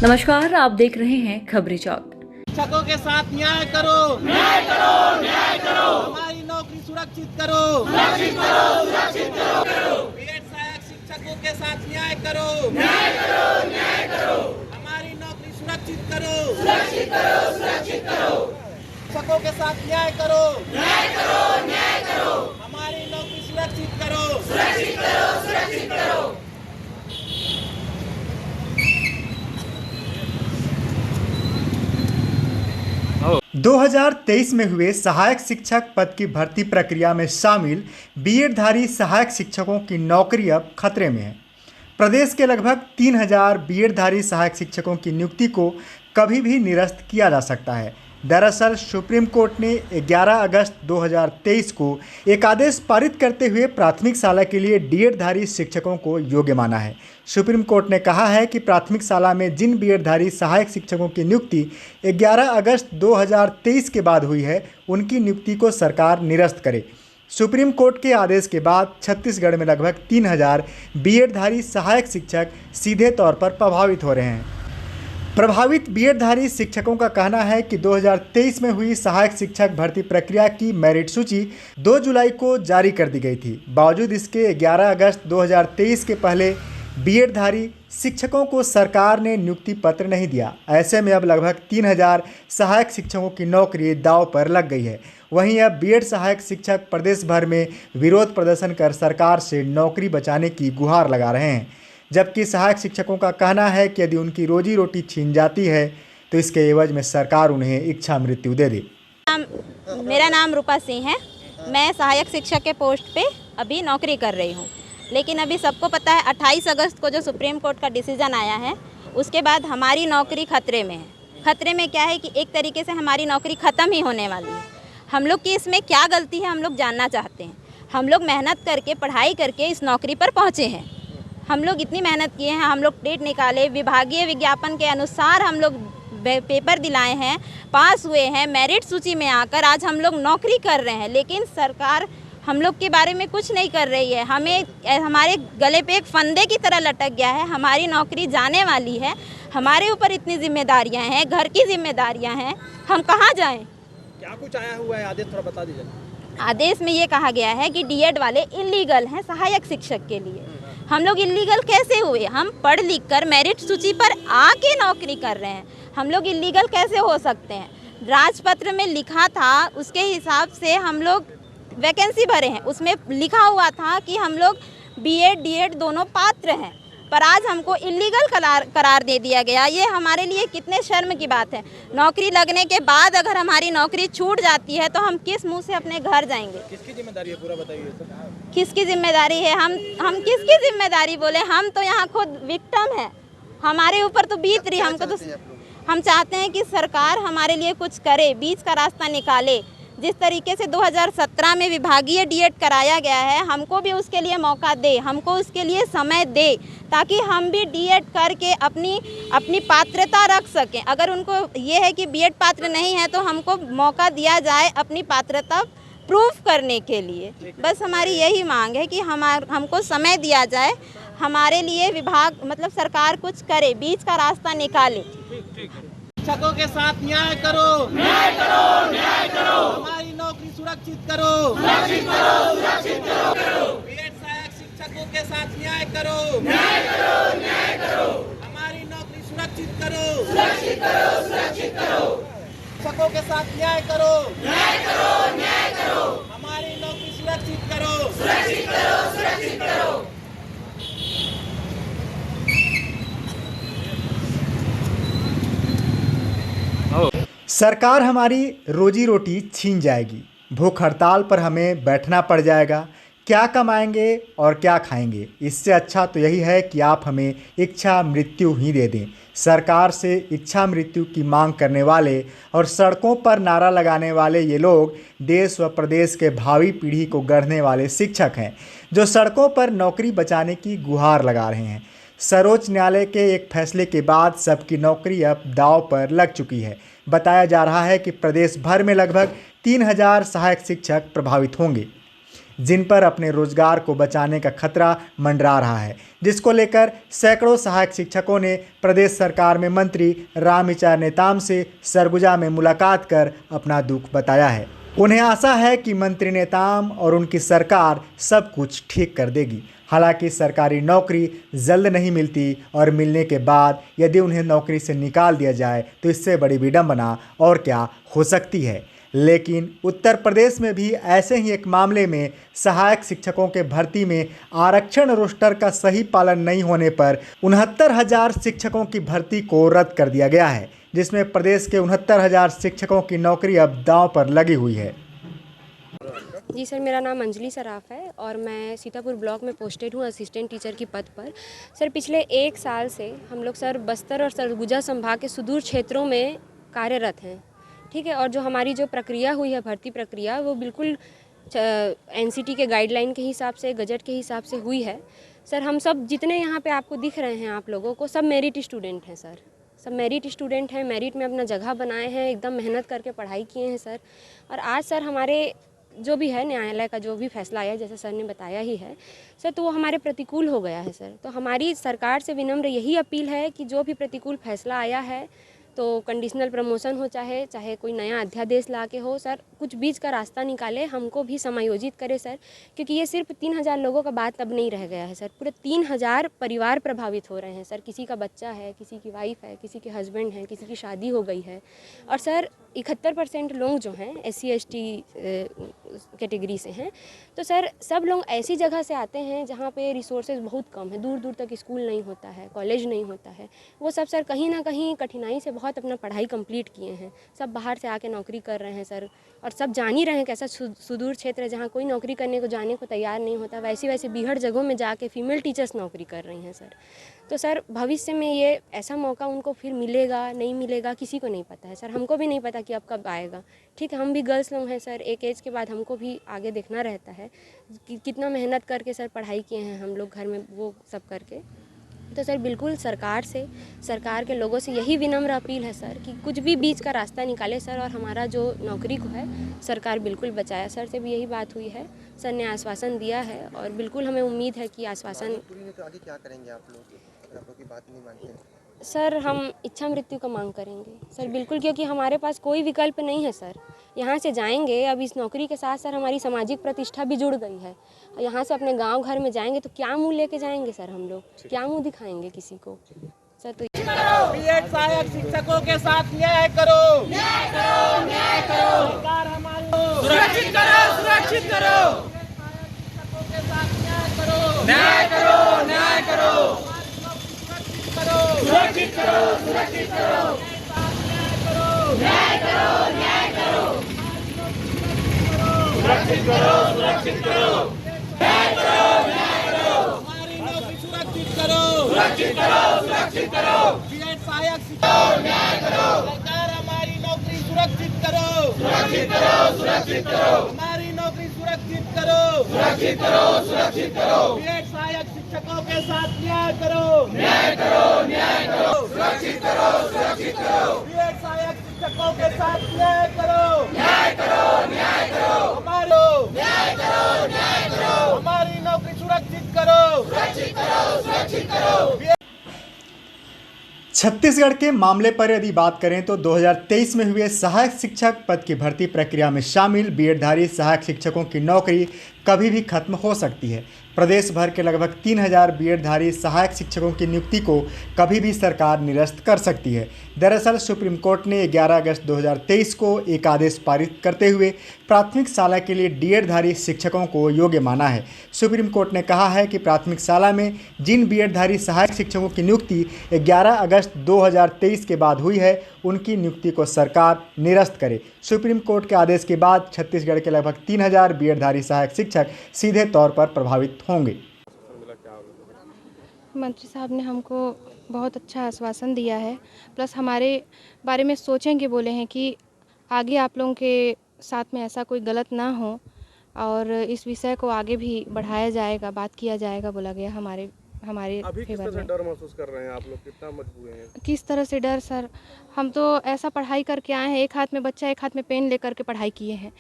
नमस्कार, आप देख रहे हैं खबरी चौक। शिक्षकों के साथ न्याय करो, न्याय करो, न्याय करो। हमारी नौकरी सुरक्षित करो, सुरक्षित करो, सुरक्षित करो। बीएड सहायक शिक्षकों के साथ न्याय करो, न्याय करो, न्याय करो। हमारी नौकरी सुरक्षित करो, सुरक्षित करो, सुरक्षित करो। शिक्षकों के साथ न्याय करो, न्याय करो, न्याय करो। हमारी नौकरी सुरक्षित करो, सुरक्षित करो, सुरक्षित करो। 2023 में हुए सहायक शिक्षक पद की भर्ती प्रक्रिया में शामिल बीएडधारी सहायक शिक्षकों की नौकरी अब खतरे में है। प्रदेश के लगभग 3000 बीएडधारी सहायक शिक्षकों की नियुक्ति को कभी भी निरस्त किया जा सकता है। दरअसल सुप्रीम कोर्ट ने 11 अगस्त 2023 को एक आदेश पारित करते हुए प्राथमिक शाला के लिए बीएडधारी शिक्षकों को योग्य माना है। सुप्रीम कोर्ट ने कहा है कि प्राथमिक शाला में जिन बीएडधारी सहायक शिक्षकों की नियुक्ति 11 अगस्त 2023 के बाद हुई है, उनकी नियुक्ति को सरकार निरस्त करे। सुप्रीम कोर्ट के आदेश के बाद छत्तीसगढ़ में लगभग 3000 बीएडधारी सहायक शिक्षक सीधे तौर पर प्रभावित हो रहे हैं। प्रभावित बीएडधारी शिक्षकों का कहना है कि 2023 में हुई सहायक शिक्षक भर्ती प्रक्रिया की मेरिट सूची 2 जुलाई को जारी कर दी गई थी। बावजूद इसके 11 अगस्त 2023 के पहले बीएडधारी शिक्षकों को सरकार ने नियुक्ति पत्र नहीं दिया। ऐसे में अब लगभग 3000 सहायक शिक्षकों की नौकरी दांव पर लग गई है। वहीं अब बीएड सहायक शिक्षक प्रदेश भर में विरोध प्रदर्शन कर सरकार से नौकरी बचाने की गुहार लगा रहे हैं, जबकि सहायक शिक्षकों का कहना है कि यदि उनकी रोजी रोटी छीन जाती है तो इसके एवज में सरकार उन्हें इच्छा मृत्यु दे दे। मेरा नाम रूपा सिंह है। मैं सहायक शिक्षक के पोस्ट पे अभी नौकरी कर रही हूँ, लेकिन अभी सबको पता है 28 अगस्त को जो सुप्रीम कोर्ट का डिसीजन आया है, उसके बाद हमारी नौकरी खतरे में है। खतरे में क्या है कि एक तरीके से हमारी नौकरी ख़त्म ही होने वाली है। हम लोग की इसमें क्या गलती है, हम लोग जानना चाहते हैं। हम लोग मेहनत करके, पढ़ाई करके इस नौकरी पर पहुँचे हैं। हम लोग इतनी मेहनत किए हैं, हम लोग टेट निकाले, विभागीय विज्ञापन के अनुसार हम लोग पेपर दिलाए हैं, पास हुए हैं, मेरिट सूची में आकर आज हम लोग नौकरी कर रहे हैं, लेकिन सरकार हम लोग के बारे में कुछ नहीं कर रही है। हमारे गले पे एक फंदे की तरह लटक गया है। हमारी नौकरी जाने वाली है, हमारे ऊपर इतनी जिम्मेदारियां हैं, घर की जिम्मेदारियां हैं, हम कहाँ जाएं? क्या कुछ आया हुआ है आदेश, थोड़ा बता दीजिए। आदेश में ये कहा गया है कि डीएड वाले इलीगल हैं सहायक शिक्षक के लिए। हम लोग इलीगल कैसे हुए? हम पढ़ लिख कर मेरिट सूची पर आके नौकरी कर रहे हैं, हम लोग इलीगल कैसे हो सकते हैं? राजपत्र में लिखा था, उसके हिसाब से हम लोग वैकेंसी भरे हैं, उसमें लिखा हुआ था कि हम लोग बीएड डीएड दोनों पात्र हैं, पर आज हमको इलीगल करार दे दिया गया। ये हमारे लिए कितने शर्म की बात है। नौकरी लगने के बाद अगर हमारी नौकरी छूट जाती है तो हम किस मुंह से अपने घर जाएंगे? किसकी जिम्मेदारी है, पूरा बताइए। किसकी जिम्मेदारी है? हम किसकी जिम्मेदारी बोले? हम तो यहाँ खुद विक्टिम है, हमारे ऊपर तो बीत रही। हमको तो हम चाहते हैं कि सरकार हमारे लिए कुछ करे, बीच का रास्ता निकाले। जिस तरीके से 2017 में विभागीय डीएड कराया गया है, हमको भी उसके लिए मौका दे, हमको उसके लिए समय दे, ताकि हम भी डीएड करके अपनी पात्रता रख सकें। अगर उनको ये है कि बीएड पात्र नहीं है तो हमको मौका दिया जाए अपनी पात्रता प्रूफ करने के लिए। बस हमारी यही मांग है कि हमको समय दिया जाए, हमारे लिए विभाग मतलब सरकार कुछ करे, बीच का रास्ता निकाले। शिक्षकों के साथ न्याय करो, न्याय करो, न्याय करो। हमारी नौकरी सुरक्षित करो, सुरक्षित करो, सुरक्षित करो। बीएड सहायक शिक्षकों के साथ न्याय करो, न्याय करो, न्याय करो। हमारी नौकरी सुरक्षित करो, सुरक्षित करो, सुरक्षित करो। शिक्षकों के साथ न्याय करो, न्याय करो, न्याय करो। हमारी नौकरी सुरक्षित करो, सुरक्षित करो, सुरक्षित करो। सरकार हमारी रोजी रोटी छीन जाएगी, भूख हड़ताल पर हमें बैठना पड़ जाएगा, क्या कमाएंगे और क्या खाएंगे? इससे अच्छा तो यही है कि आप हमें इच्छा मृत्यु ही दे दें। सरकार से इच्छा मृत्यु की मांग करने वाले और सड़कों पर नारा लगाने वाले ये लोग देश व प्रदेश के भावी पीढ़ी को गढ़ने वाले शिक्षक हैं, जो सड़कों पर नौकरी बचाने की गुहार लगा रहे हैं। सर्वोच्च न्यायालय के एक फैसले के बाद सबकी नौकरी अब दांव पर लग चुकी है। बताया जा रहा है कि प्रदेश भर में लगभग 3000 सहायक शिक्षक प्रभावित होंगे। जिन पर अपने रोजगार को बचाने का खतरा मंडरा रहा है, जिसको लेकर सैकड़ों सहायक शिक्षकों ने प्रदेश सरकार में मंत्री रामविचार नेताम से सरगुजा में मुलाकात कर अपना दुख बताया है। उन्हें आशा है कि मंत्री नेताम और उनकी सरकार सब कुछ ठीक कर देगी। हालांकि सरकारी नौकरी जल्द नहीं मिलती और मिलने के बाद यदि उन्हें नौकरी से निकाल दिया जाए तो इससे बड़ी विडंबना और क्या हो सकती है। लेकिन उत्तर प्रदेश में भी ऐसे ही एक मामले में सहायक शिक्षकों के भर्ती में आरक्षण रोस्टर का सही पालन नहीं होने पर 69,000 शिक्षकों की भर्ती को रद्द कर दिया गया है, जिसमें प्रदेश के 69,000 शिक्षकों की नौकरी अब दांव पर लगी हुई है। जी सर, मेरा नाम अंजलि सराफ है और मैं सीतापुर ब्लॉक में पोस्टेड हूँ असिस्टेंट टीचर की पद पर। सर पिछले 1 साल से हम लोग सर बस्तर और सरगुजा संभाग के सुदूर क्षेत्रों में कार्यरत हैं, ठीक है। और जो हमारी जो प्रक्रिया हुई है, भर्ती प्रक्रिया, वो बिल्कुल एनसीटी के गाइडलाइन के हिसाब से, गजट के हिसाब से हुई है। सर हम सब जितने यहाँ पे आपको दिख रहे हैं आप लोगों को, सब मेरिट स्टूडेंट हैं सर, सब मेरिट स्टूडेंट हैं, मेरिट में अपना जगह बनाए हैं, एकदम मेहनत करके पढ़ाई किए हैं सर। और आज सर हमारे जो भी है न्यायालय का जो भी फैसला आया, जैसे सर ने बताया ही है सर, तो वो हमारे प्रतिकूल हो गया है सर। तो हमारी सरकार से विनम्र यही अपील है कि जो भी प्रतिकूल फैसला आया है तो कंडीशनल प्रमोशन हो, चाहे कोई नया अध्यादेश ला के हो सर, कुछ बीच का रास्ता निकाले, हमको भी समायोजित करे सर। क्योंकि ये सिर्फ 3,000 लोगों का बात अब नहीं रह गया है सर, पूरे 3,000 परिवार प्रभावित हो रहे हैं सर। किसी का बच्चा है, किसी की वाइफ है, किसी के हस्बैंड हैं, किसी की शादी हो गई है। और सर 71% लोग जो हैं SC ST कैटेगरी से हैं। तो सर सब लोग ऐसी जगह से आते हैं जहाँ पे रिसोर्सेज बहुत कम है, दूर दूर तक स्कूल नहीं होता है, कॉलेज नहीं होता है। वो सब सर कहीं ना कहीं कठिनाई से बहुत अपना पढ़ाई कंप्लीट किए हैं, सब बाहर से आके नौकरी कर रहे हैं सर। और सब जान ही रहे हैं कैसा सुदूर क्षेत्र है जहाँ कोई नौकरी करने को जाने को तैयार नहीं होता, वैसी बीहड़ जगहों में जाके फीमेल टीचर्स नौकरी कर रही हैं सर। तो सर भविष्य में ये ऐसा मौका उनको फिर मिलेगा नहीं मिलेगा किसी को नहीं पता है सर, हमको भी नहीं पता कि अब कब आएगा, ठीक है। हम भी गर्ल्स लोग हैं सर, एक एज के बाद हमको भी आगे देखना रहता है कि कितना मेहनत करके सर पढ़ाई किए हैं हम लोग घर में, वो सब करके। तो सर बिल्कुल सरकार के लोगों से यही विनम्र अपील है सर कि कुछ भी बीच का रास्ता निकाले सर, और हमारा जो नौकरी को है सरकार बिल्कुल बचाया। सर से भी यही बात हुई है, सर ने आश्वासन दिया है और बिल्कुल हमें उम्मीद है कि आश्वासन। तो आगे क्या करेंगे आप लोग, अगर आप लोग की बात नहीं मानते हैं? सर हम इच्छा मृत्यु का मांग करेंगे सर, बिल्कुल, क्योंकि हमारे पास कोई विकल्प नहीं है सर। यहाँ से जाएंगे, अब इस नौकरी के साथ सर हमारी सामाजिक प्रतिष्ठा भी जुड़ गई है। यहाँ से अपने गांव घर में जाएंगे तो क्या मुंह लेके जाएंगे सर, हम लोग क्या मुंह दिखाएंगे किसी को सर। तो बीएड सहायक शिक्षकों के साथ न्याय करो, न्याय करो, न्याय करो। सरकार हमारी सुरक्षित करो, सुरक्षित करो। शिक्षकों के साथ न्याय करो, न्याय करो, न्याय करो। सुरक्षित करो, सुरक्षित करो, न्याय करो, न्याय करो, सुरक्षित करो, सुरक्षित करो, न्याय करो, न्याय करो, हमारी नौकरी सुरक्षित करो, सुरक्षित करो, सुरक्षित करो, बीएड सहायक शिक्षक न्याय करो, सरकार हमारी नौकरी सुरक्षित करो, सुरक्षित करो, सुरक्षित करो, हमारी नौकरी सुरक्षित करो, सुरक्षित करो, सुरक्षित करो, बीएड सहायक शिक्षकों के साथ न्याय करो, न्याय करो, न्याय करो, सुरक्षित करो, सुरक्षित करो, बीएड सहायक शिक्षकों के साथ न्याय करो, न्याय करो, न्याय करो, हमारी न्याय करो, न्याय करो, हमारी नौकरी सुरक्षित करो, सुरक्षित करो, सुरक्षित करो। छत्तीसगढ़ के मामले पर यदि बात करें तो 2023 में हुए सहायक शिक्षक पद की भर्ती प्रक्रिया में शामिल बीएडधारी सहायक शिक्षकों की नौकरी कभी भी खत्म हो सकती है। प्रदेश भर के लगभग 3,000 बीएडधारी सहायक शिक्षकों की नियुक्ति को कभी भी सरकार निरस्त कर सकती है। दरअसल सुप्रीम कोर्ट ने 11 अगस्त 2023 को एक आदेश पारित करते हुए प्राथमिक शाला के लिए बीएडधारी शिक्षकों को योग्य माना है। सुप्रीम कोर्ट ने कहा है कि प्राथमिक शाला में जिन बीएडधारी सहायक शिक्षकों की नियुक्ति 11 अगस्त 2023 के बाद हुई है, उनकी नियुक्ति को सरकार निरस्त करे। सुप्रीम कोर्ट के आदेश के बाद छत्तीसगढ़ के लगभग 3,000 बीएडधारी सहायक शिक्षक सीधे तौर पर प्रभावित होंगे। मंत्री साहब ने हमको बहुत अच्छा आश्वासन दिया है, प्लस हमारे बारे में सोचेंगे बोले हैं कि आगे आप लोगों के साथ में ऐसा कोई गलत ना हो और इस विषय को आगे भी बढ़ाया जाएगा, बात किया जाएगा बोला गया हमारे अभी किस तरह से डर महसूस कर रहे हैं आप लोग, कितना मजबूर हैं? किस तरह से डर सर, हम तो ऐसा पढ़ाई करके आए हैं, एक हाथ में बच्चा एक हाथ में पेन लेकर के पढ़ाई किए हैं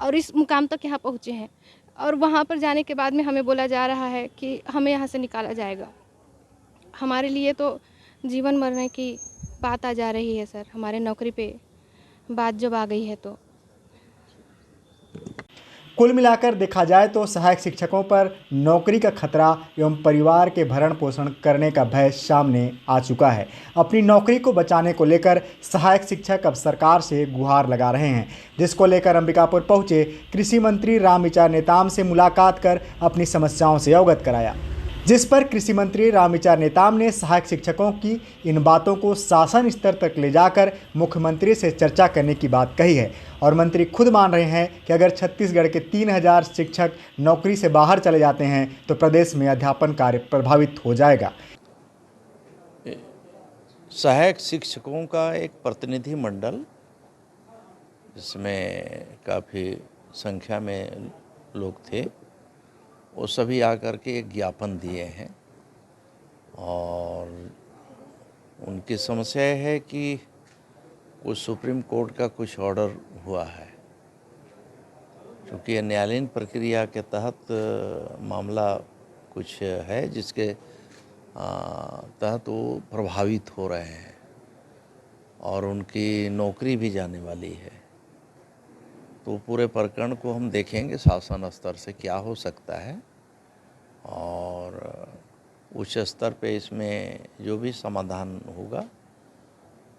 और इस मुकाम तक यहाँ पहुँचे हैं। और वहाँ पर जाने के बाद में हमें बोला जा रहा है कि हमें यहाँ से निकाला जाएगा। हमारे लिए तो जीवन मरने की बात आ जा रही है सर, हमारे नौकरी पे बात जब आ गई है तो। कुल मिलाकर देखा जाए तो सहायक शिक्षकों पर नौकरी का खतरा एवं परिवार के भरण पोषण करने का भय सामने आ चुका है। अपनी नौकरी को बचाने को लेकर सहायक शिक्षक अब सरकार से गुहार लगा रहे हैं, जिसको लेकर अंबिकापुर पहुंचे कृषि मंत्री रामविचार नेताम से मुलाकात कर अपनी समस्याओं से अवगत कराया, जिस पर कृषि मंत्री रामविचार नेताम ने सहायक शिक्षकों की इन बातों को शासन स्तर तक ले जाकर मुख्यमंत्री से चर्चा करने की बात कही है। और मंत्री खुद मान रहे हैं कि अगर छत्तीसगढ़ के 3000 शिक्षक नौकरी से बाहर चले जाते हैं तो प्रदेश में अध्यापन कार्य प्रभावित हो जाएगा। सहायक शिक्षकों का एक प्रतिनिधि मंडल, जिसमें काफ़ी संख्या में लोग थे, वो सभी आकर के एक ज्ञापन दिए हैं और उनकी समस्या है कि कुछ सुप्रीम कोर्ट का कुछ ऑर्डर हुआ है, क्योंकि न्यायालयीन प्रक्रिया के तहत मामला कुछ है जिसके तहत वो प्रभावित हो रहे हैं और उनकी नौकरी भी जाने वाली है। तो पूरे प्रकरण को हम देखेंगे शासन स्तर से क्या हो सकता है और उच्च स्तर पे इसमें जो भी समाधान होगा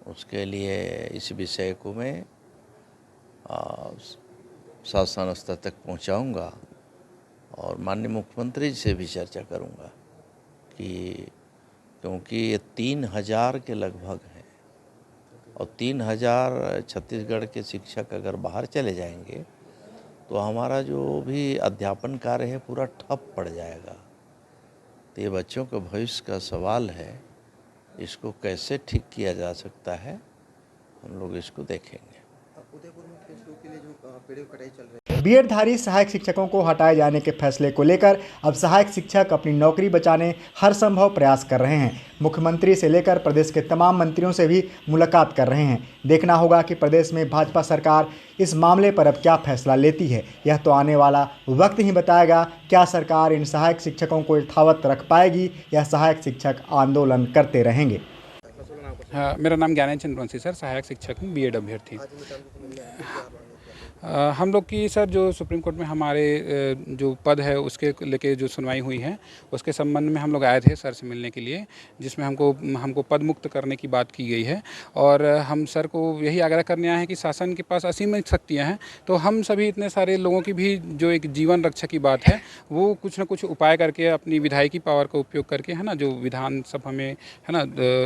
उसके लिए इस विषय को मैं शासन स्तर तक पहुंचाऊंगा और माननीय मुख्यमंत्री जी से भी चर्चा करूंगा कि क्योंकि ये 3000 के लगभग हैं और 3000 छत्तीसगढ़ के शिक्षक अगर बाहर चले जाएंगे तो हमारा जो भी अध्यापन कार्य है पूरा ठप पड़ जाएगा। तो ये बच्चों के भविष्य का सवाल है, इसको कैसे ठीक किया जा सकता है हम लोग इसको देखेंगे। उदयपुर में फेज 2 के लिए जो पेड़ कटाई चल रही है, बीएडधारी सहायक शिक्षकों को हटाए जाने के फैसले को लेकर अब सहायक शिक्षक अपनी नौकरी बचाने हर संभव प्रयास कर रहे हैं। मुख्यमंत्री से लेकर प्रदेश के तमाम मंत्रियों से भी मुलाकात कर रहे हैं। देखना होगा कि प्रदेश में भाजपा सरकार इस मामले पर अब क्या फैसला लेती है। यह तो आने वाला वक्त ही बताएगा, क्या सरकार इन सहायक शिक्षकों को यथावत रख पाएगी या सहायक शिक्षक आंदोलन करते रहेंगे। हाँ, मेरा नाम ज्ञानेंद्र चंद्रवंशी सर, सहायक शिक्षक हूँ, बीएड अभ्यर्थी। हम लोग की सर जो सुप्रीम कोर्ट में हमारे जो पद है उसके लेके जो सुनवाई हुई है उसके संबंध में हम लोग आए थे सर से मिलने के लिए, जिसमें हमको पद मुक्त करने की बात की गई है और हम सर को यही आग्रह करने आए हैं कि शासन के पास असीमित शक्तियाँ हैं, तो हम सभी इतने सारे लोगों की भी जो एक जीवन रक्षा की बात है वो कुछ ना कुछ उपाय करके अपनी विधायकी पावर का उपयोग करके, है ना, जो विधानसभा में है ना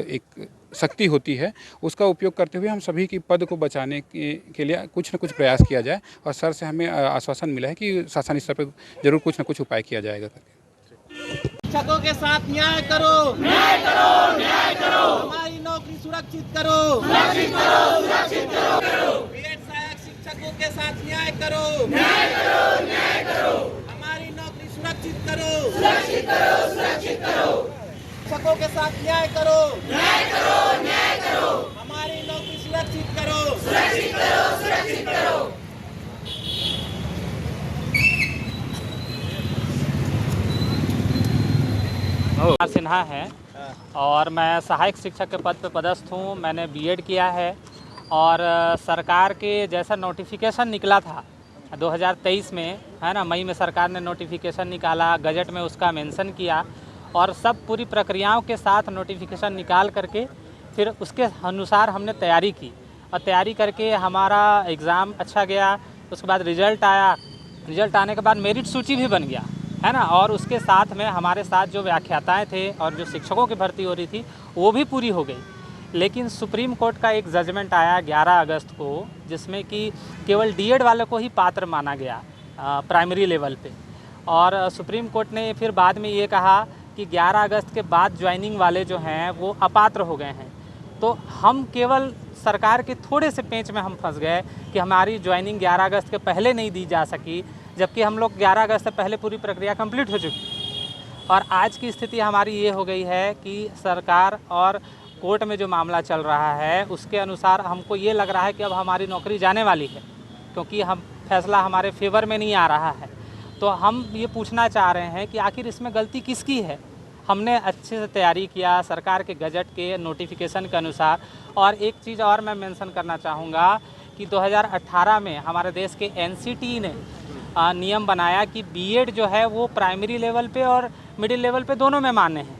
एक शक्ति होती है उसका उपयोग करते हुए हम सभी की पद को बचाने के लिए कुछ न कुछ प्रयास किया जाए और सर से हमें आश्वासन मिला है कि शासन स्तर पर जरूर कुछ न कुछ उपाय किया जाएगा करके। शिक्षकों के साथ न्याय करो, न्याय करो, न्याय करो, हमारी नौकरी सुरक्षित करो, सुरक्षित करो, सुरक्षित करो, बीएड सहायक शिक्षकों के साथ न्याय करो, न्याय करो, न्याय करो, हमारी नौकरी सुरक्षित करो, सुरक्षित करो, सुरक्षित करो, शिक्षकों के साथ न्याय करो, न्याय करो, न्याय करो, हमारी नौकरी सुरक्षित करो, सुरक्षित करो, सुरक्षित करो। सिन्हा है और मैं सहायक शिक्षक के पद पर पदस्थ हूँ। मैंने बीएड किया है और सरकार के जैसा नोटिफिकेशन निकला था 2023 में, है ना, मई में सरकार ने नोटिफिकेशन निकाला, गजट में उसका मेंशन किया और सब पूरी प्रक्रियाओं के साथ नोटिफिकेशन निकाल करके फिर उसके अनुसार हमने तैयारी की और तैयारी करके हमारा एग्ज़ाम अच्छा गया। उसके बाद रिज़ल्ट आया, रिज़ल्ट आने के बाद मेरिट सूची भी बन गया, है ना, और उसके साथ में हमारे साथ जो व्याख्याताएँ थे और जो शिक्षकों की भर्ती हो रही थी वो भी पूरी हो गई। लेकिन सुप्रीम कोर्ट का एक जजमेंट आया 11 अगस्त को, जिसमें कि केवल डीएड वाले को ही पात्र माना गया प्राइमरी लेवल पे, और सुप्रीम कोर्ट ने फिर बाद में ये कहा कि 11 अगस्त के बाद ज्वाइनिंग वाले जो हैं वो अपात्र हो गए हैं। तो हम केवल सरकार के थोड़े से पेंच में हम फंस गए कि हमारी ज्वाइनिंग 11 अगस्त के पहले नहीं दी जा सकी, जबकि हम लोग 11 अगस्त से पहले पूरी प्रक्रिया कंप्लीट हो चुकी। और आज की स्थिति हमारी ये हो गई है कि सरकार और कोर्ट में जो मामला चल रहा है उसके अनुसार हमको ये लग रहा है कि अब हमारी नौकरी जाने वाली है, क्योंकि हम फैसला हमारे फेवर में नहीं आ रहा है। तो हम ये पूछना चाह रहे हैं कि आखिर इसमें गलती किसकी है। हमने अच्छे से तैयारी किया सरकार के गजट के नोटिफिकेशन के अनुसार। और एक चीज़ और मैं मेंशन करना चाहूँगा कि 2018 में हमारे देश के एनसीटी ने नियम बनाया कि बीएड जो है वो प्राइमरी लेवल पे और मिडिल लेवल पे दोनों में मान्य है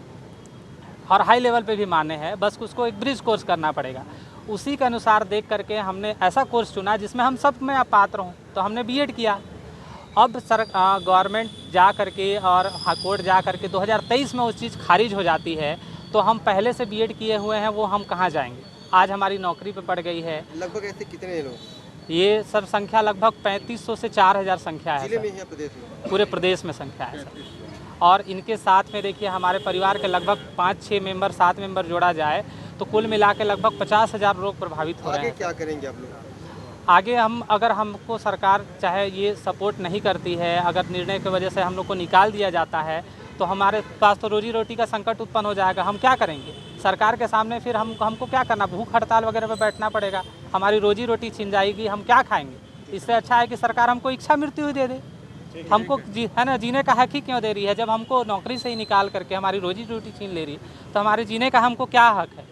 और हाई लेवल पे भी मान्य है, बस उसको एक ब्रिज कोर्स करना पड़ेगा। उसी के अनुसार देख करके हमने ऐसा कोर्स चुना जिसमें हम सब में पात्र हों, तो हमने बीएड किया। अब गवर्नमेंट जा करके और कोर्ट जा करके 2023 में उस चीज़ खारिज हो जाती है, तो हम पहले से बीएड किए हुए हैं वो हम कहाँ जाएंगे। आज हमारी नौकरी पे पड़ गई है। लगभग ऐसे कितने लोग? ये सर संख्या लगभग 3500 से 4000 संख्या है जिले में सर। या प्रदेश में? पूरे प्रदेश में संख्या है सर। और इनके साथ में देखिए हमारे परिवार के लगभग 5-6 मेंबर 7 मेंबर जोड़ा जाए तो कुल मिला के लगभग 50,000 लोग प्रभावित हो रहे हैं। आगे क्या करेंगे आप लोग? आगे हम अगर हमको सरकार चाहे ये सपोर्ट नहीं करती है, अगर निर्णय की वजह से हम लोग को निकाल दिया जाता है तो हमारे पास तो रोजी रोटी का संकट उत्पन्न हो जाएगा। हम क्या करेंगे सरकार के सामने? फिर हमको क्या करना, भूख हड़ताल वगैरह पे बैठना पड़ेगा, हमारी रोजी रोटी छिन जाएगी, हम क्या खाएंगे। इससे अच्छा है कि सरकार हमको इच्छा मृत्यु ही दे दे। हमको है ना, जीने का हक ही क्यों दे रही है? जब हमको नौकरी से ही निकाल करके हमारी रोजी रोटी छीन ले रही है तो हमारे जीने का हमको क्या हक है।